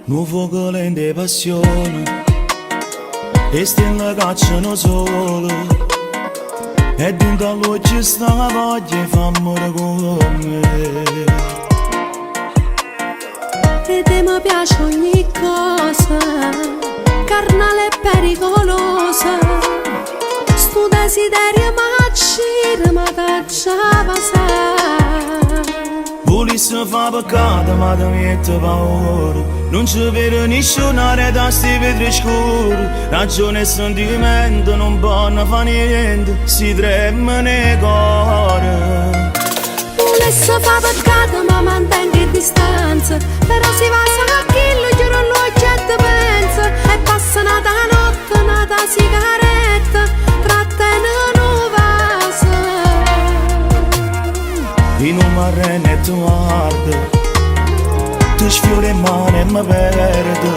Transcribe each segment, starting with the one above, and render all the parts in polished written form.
Nu fuoco lente passione e stelle cacciano solo e dentro all'occhio sta la voglia e fammelo con me. E te mi piace ogni cosa, carnale e pericolosa. Sto desiderio m'accira, ma t'acciava sa. Volesse fa peccato ma ti mette paura. Non ci vede nessuno da sti vetri scuri. Ragione e sentimento non possono fare niente, si trema nei cuore. Volesse fa peccato ma mantengo distanza. Però si passa con chillo, giuro l'occhio e te pensa. E passa nata notte, nata sigaretta, trattenendo vasa. In un marrone e tu guarda, tu sfiori in mano e mi perdo.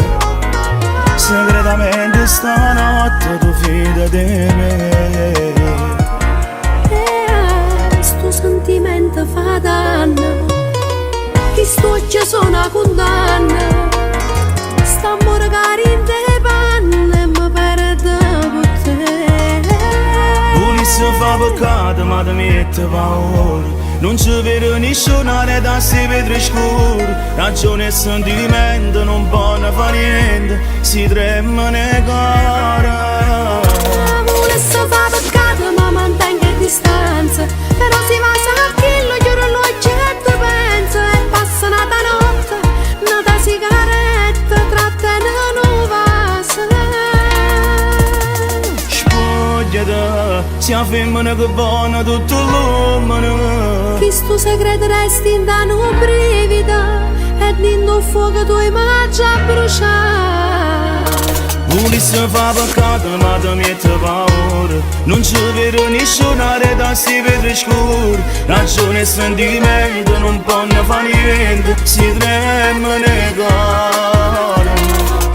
Segretamente stanotte tu fida di me. Sto sentimento fa danno, chi stocchia sono una condanna. Stammo magari in te panne e mi perdo con te. Volesse fa peccato ma ti mette paura. Non ci vedo nessuno da sti vetri scuri. Ragione e sentimento non possono fare niente, si trema nei cuore. Volesse fa peccato ma mantengo distanza. Però si passa con chillo, giuro l'occhio e te pensa. E passa nata notte, nata sigaretta, trattenendo vasa. Spogliati, sia femmina che buona tutto l'uomo. Chi sto segreto resti in danno brivida e dentro un fuoco tu immagini a bruciare. Volesse fa peccato ma ti mette paura. Non ci vedo nessuno da sti vetri scuri. Ragione e sentimento non possono fare niente, si trema nei cuore.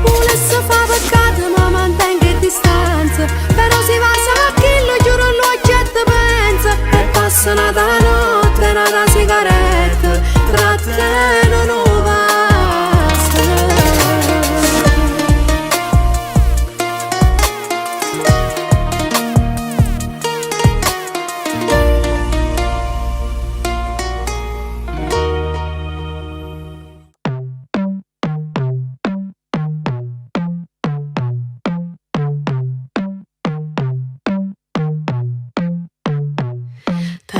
Volesse fa peccato ma mantengo distanza. Però si passa con chillo, giuro l'occhio e te pensa. E passa nata notte, nata sigaretta, trattenendo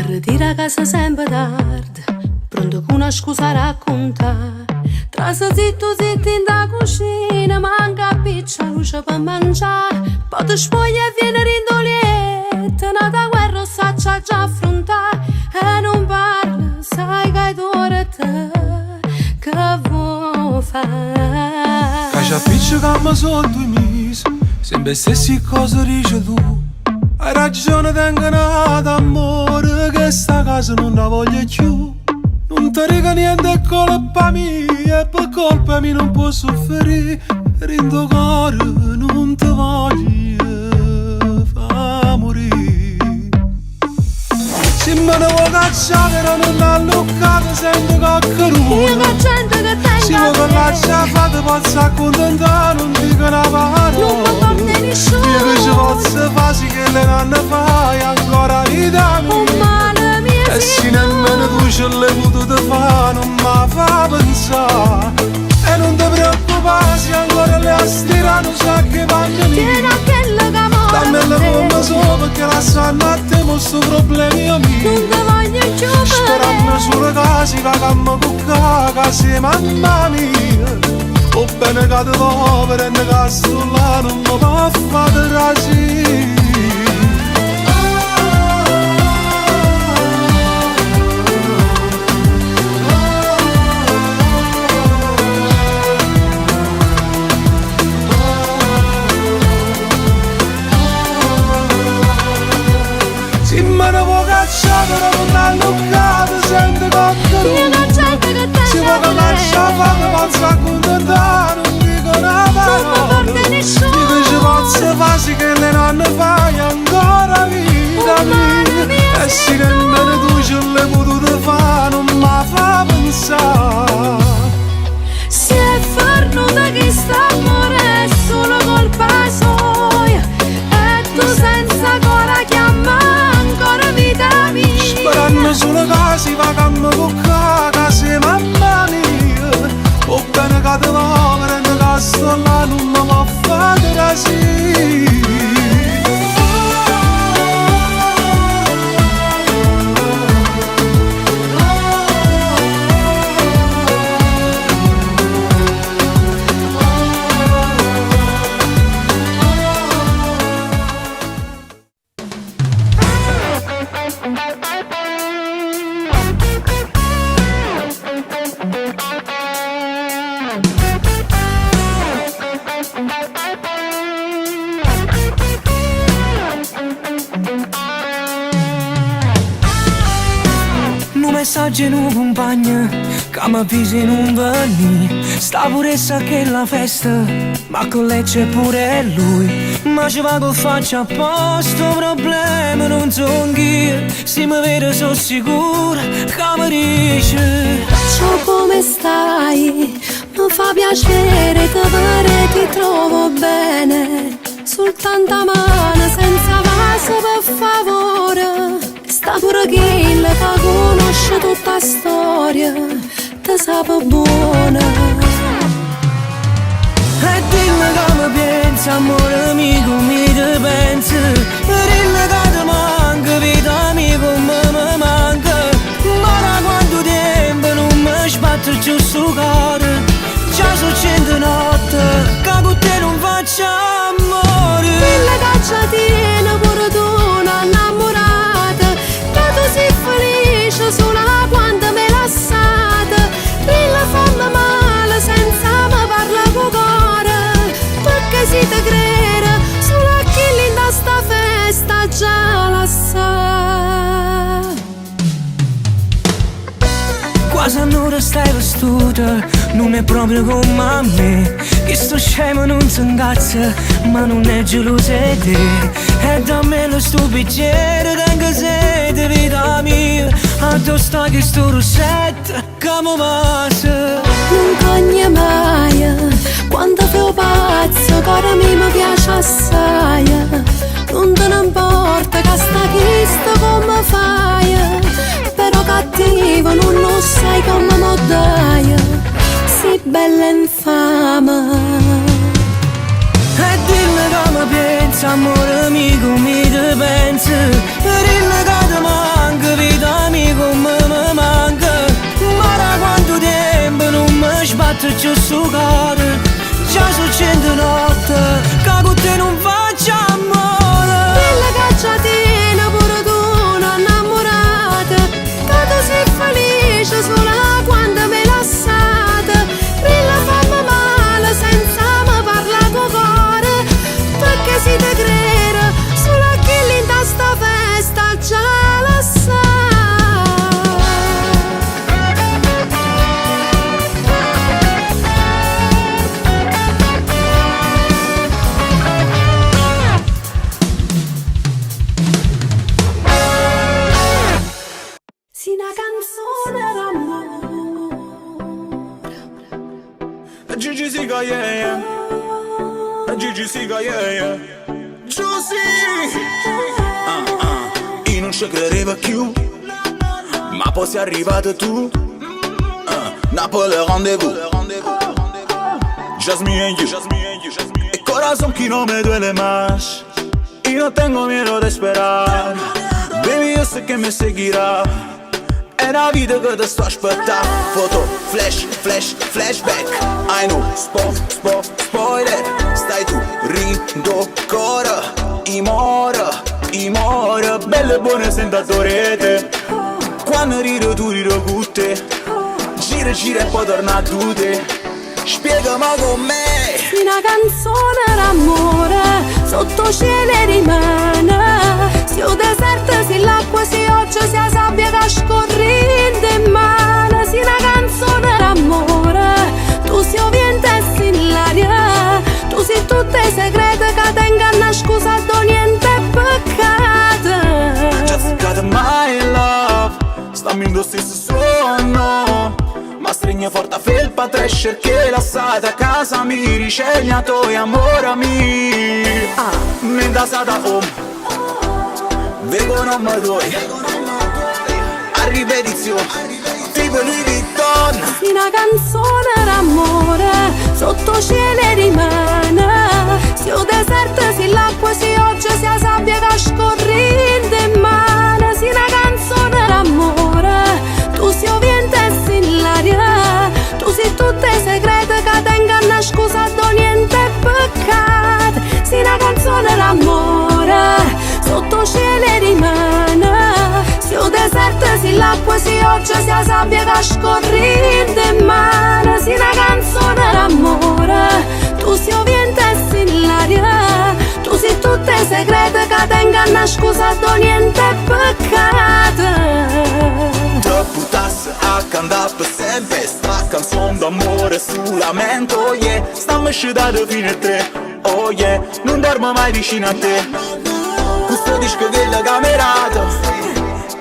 ritira a casa sempre tardi, pronto con una scusa a raccontare. Trasa zitto zitto in da cucina, manca piccia luce per mangiare. Poi ti spoglia e viene rindolietta, nata guerra saccia già affrontare. E non parla, sai che è d'ora te, che vuoi fare? Che già piccia che mi sono 2 mesi, sempre stessi cose dici tu. Hai ragione, tengo nata amore, che sta casa non la voglio più. Non ti riga niente, è colpa mia, e per colpa mia non posso soffrire. Rindo cuore, non ti voglio far morire. Se me ne vuoi cacciare, non l'ha luccato, sento coccheruto. Io che gente che tengo se vuoi che l'ha fatta, posso accontentare, non dico una parola. non mi porta nessuno. Io che ci posso fare, sì che le nanne fai ancora vita mia. Un male mio E se nemmeno tu ce l'hai potuto fare, non mi fa pensare. E non ti preoccupare, se ancora le astirano, sa che vanno lì. tieni a quello che amore. Dammela come so, perché la sanno a te, questo problemi Non miei. ti voglio più Sperando sulle case, che cammo cucca, case mamma mia. O bene che ti povera e che sto là, non mi può fare rasì. Se me ne vuoi cacciare, non l'ha luccato, sente coccheruto. Io che gente che tengo Se vuoi che lascia fare, posso accontentare, non dico una parola. non mi porta nessuno. Io che ci posso fare, sì che le nanne fai ancora vita mia. E se nemmeno tu ce l'hai potuto fare, non mi fa pensare. Se è farlo da viaggio in un compagno che mi pisi in un venì. Sta pure sa che la festa, ma con lei c'è pure lui. Ma ci va con faccia a posto, problema non son io. Se mi vede sono sicura che mi dice: ciao, come stai? Mi fa piacere te vedere, ti trovo bene. Soltanto a mano, senza vaso, per favore. Sta pure chi che conosce tutta la storia, te sape buona. E dille che mi pensa, amore amico, mi te pensi. Dille che ti manca, vita amico, mi manca. Ma da quanto tempo non mi sbatto giù su cuore. Già sono 100 notte che con te non faccio amore. Dille che ci tiene pure tu, una innamorata, che tu sei felice solo quando mi lasciate. Dille fammi male senza mi parla con cuore, perché si te crede solo a chi linda sta festa già la sa. Quasi un'ora stai vestuta, non è proprio come a me. Che sto scemo non si incazza, ma non è gelosa di te. E da me lo stupicere, tengo sete, vita mia. Addosso che sto rossetto, che mi passa. Non cogna mai, quando fai pazzo, cuore mi piace assai. Non te ne importa che sta chista come fai, però cattivo non lo sai come mo dai, sei bella infame. E dille che mi pensa, amore amico, mi te pensi. Dille che ti manca, vita amico, mi manca. Ma da quanto tempo non mi sbatto giù su cuore. Già sono 100 notte che con te non faccio amore. Dille che ci tiene pure tu, una innamorata, che tu sei felice solo quando mi lasciate. Dille fammi male senza mi parla con cuore, perché si te crede solo a chi linda sta festa già la sa. Sì, una canzone d'amore. Gigi Siga, yeah, yeah. Gigi Siga, yeah, yeah. Giussi! Io non ci credevo più, ma poi sei arrivato tu. Napoli rendezvous. Just me and you. El corazón que no me duele más, y no tengo miedo de esperar. Baby, yo sé que me seguirá. È una vita che ti sto aspettando. Foto, flash, flashback. I know, spoiler. Stai tu, rindo ancora. I mora, belle e buone sentatore. Quando rido tu rido con te. Gira e poi torna a te. Spiegami con me. Una canzone d'amore sotto cielo rimane. Se il deserto, se l'acqua, se oggi, se la sabbia che scorrendo in mano. Se una canzone d'amore, tu sei il vento e sei l'aria. Tu sei tutte i segreti che tengono nascosto, niente è peccato. Just got my love, stammi in lo stesso sonno. Ma stringe forte a felpa trash che lasciata a casa mi ricegnato e amore mio. Mi da sada home, vengo non mi doi. A ripetizione, tipo Louis Vuitton. Una canzone d'amore sotto cielo rimane. Se il deserto, se l'acqua, se oggi, se la sabbia che scorrendo in mano. Se una canzone d'amore, tu sei il vento e sei l'aria. Tu sei tutte i segreti che tengono nascosto, niente è peccato. Se una canzone d'amore sotto cielo rimane. Se il deserto, se l'acqua, se oggi, se la sabbia che scorrendo in mano. Se una canzone d'amore, tu sei il vento e sei l'aria. Tu sei tutte i segreti che tengono nascosto, niente è peccato. Te putassi durerà per sempre. Sta canzone d'amore sul lamento, yeah. Stammi sciutando fino a 3, oh yeah. Non dormo mai vicino a te. Questo disco della camerata,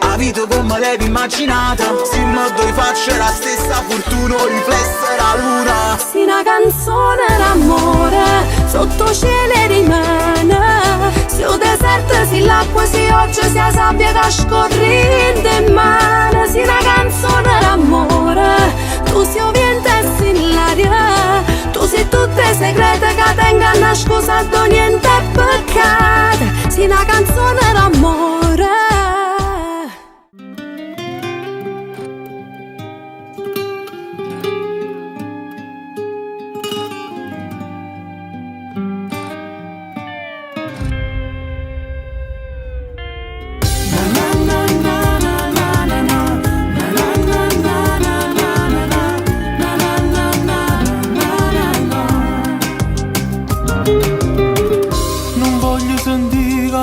la vita come l'avevi immaginata. Se mi doi faccio la stessa fortuna, riflessa la luna. Sì, una canzone d'amore sotto cielo rimane. Se il deserto, se l'acqua, se oggi, se la sabbia che scorrente in mano. Sì, una canzone d'amore, tu sei ovviamente in l'aria. Tu sei tutte segrete che tengono nascosto, niente è peccato. Sì, una canzone d'amore.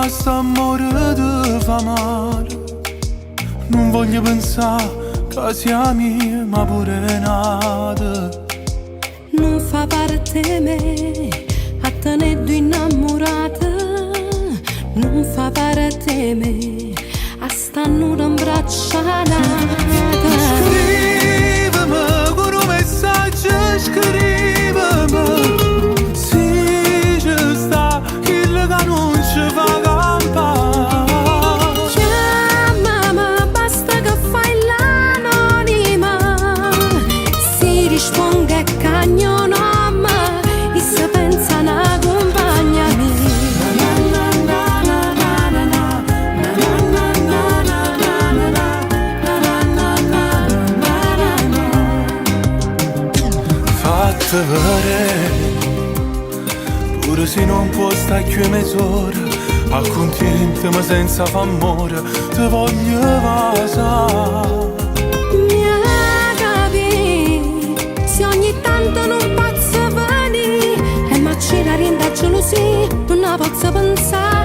Quest'amore ti fa male. Non voglio pensare che sia mia, ma pure nata. Non fa parte me a tenere innamorata. Non fa parte me a stare in braccia nata. Scrivimi con un messaggio, scrivimi. Se ci sta il che non ci fa campare. Chiamami, basta che fai l'anonima. Si risponde che cagno nome e se pensa una compagna fatte vedere, pure se non può stare qui mezz'ora, accontenta ma senza famore, ti voglio vasare. mi capi, se ogni tanto non posso venire e ma ci la rinda gelosia, non la posso pensare.